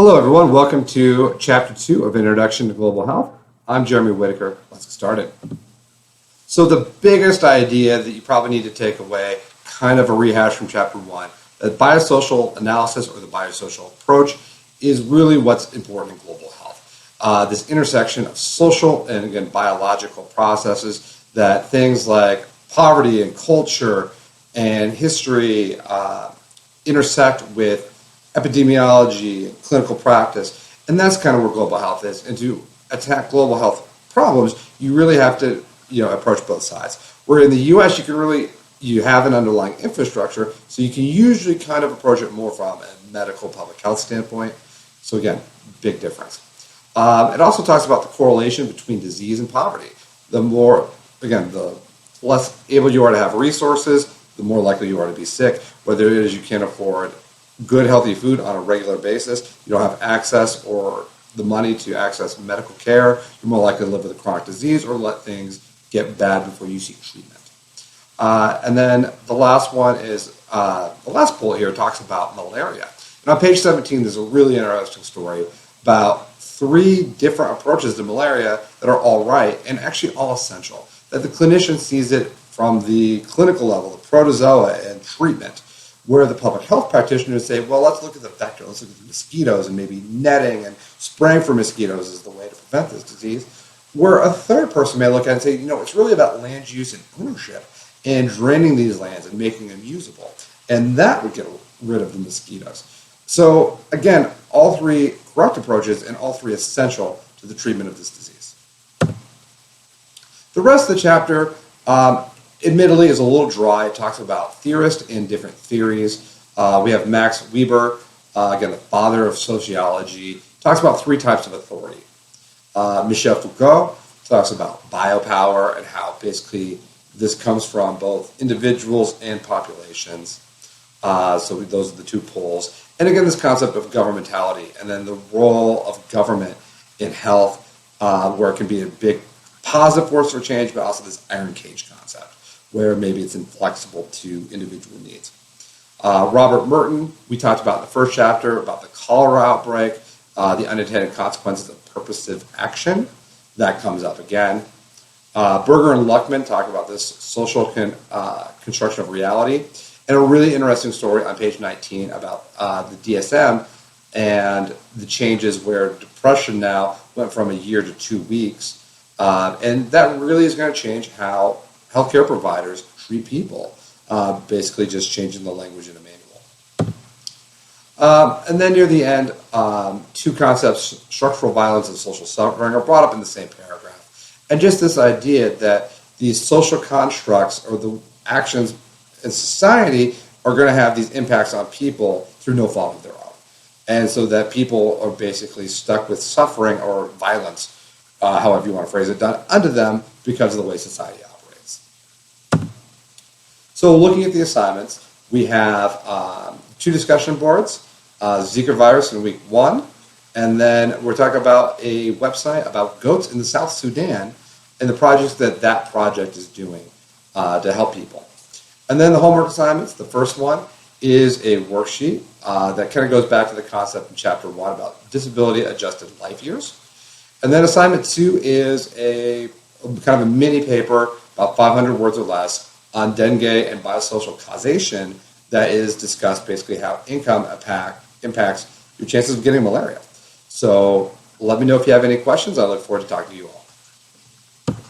Hello, everyone. Welcome to Chapter 2 of Introduction to Global Health. I'm Jeremy Whitaker. Let's get started. So the biggest idea that you probably need to take away, kind of a rehash from Chapter 1, that biosocial analysis or the biosocial approach is really what's important in global health. This intersection of social and, again, biological processes that things like poverty and culture and history intersect with epidemiology and clinical practice, and that's kind of where global health is. And to attack global health problems, you really have to, approach both sides. Where in the U.S., you have an underlying infrastructure, so you can usually kind of approach it more from a medical public health standpoint. So again, big difference. It also talks about the correlation between disease and poverty. The less able you are to have resources, the more likely you are to be sick, whether it is you can't afford good, healthy food on a regular basis, you don't have access or the money to access medical care, you're more likely to live with a chronic disease or let things get bad before you seek treatment. And then the last one is, the last bullet here talks about malaria. And on page 17, there's a really interesting story about 3 different approaches to malaria that are all right and actually all essential. That the clinician sees it from the clinical level, the protozoa and treatment, where the public health practitioners say, well, let's look at the vector, let's look at the mosquitoes, and maybe netting and spraying for mosquitoes is the way to prevent this disease. Where a third person may look at it and say, it's really about land use and ownership and draining these lands and making them usable. And that would get rid of the mosquitoes. So again, all 3 correct approaches and all 3 essential to the treatment of this disease. The rest of the chapter, admittedly, is a little dry. It talks about theorists and different theories. We have Max Weber, again, the father of sociology, talks about 3 types of authority. Michel Foucault talks about biopower and how basically this comes from both individuals and populations. So those are the 2 poles. And again, this concept of governmentality and then the role of government in health, where it can be a big positive force for change, but also this iron cage concept, where maybe it's inflexible to individual needs. Robert Merton, we talked about in the first chapter about the cholera outbreak, the unintended consequences of purposive action. That comes up again. Berger and Luckman talk about this social construction of reality, and a really interesting story on page 19 about the DSM and the changes where depression now went from a year to 2 weeks. And that really is going to change how healthcare providers treat people, basically just changing the language in a manual. And then near the end, 2 concepts, structural violence and social suffering, are brought up in the same paragraph. And just this idea that these social constructs or the actions in society are going to have these impacts on people through no fault of their own. And so that people are basically stuck with suffering or violence, however you want to phrase it, done unto them because of the way society operates. So looking at the assignments, we have 2 discussion boards, Zika virus in week 1, and then we're talking about a website about goats in the South Sudan and the projects that project is doing to help people. And then the homework assignments, the first one is a worksheet that kind of goes back to the concept in chapter 1 about disability adjusted life years. And then assignment 2 is a kind of a mini paper, about 500 words or less, on dengue and biosocial causation that is discussed basically how income impacts your chances of getting malaria. So let me know if you have any questions. I look forward to talking to you all.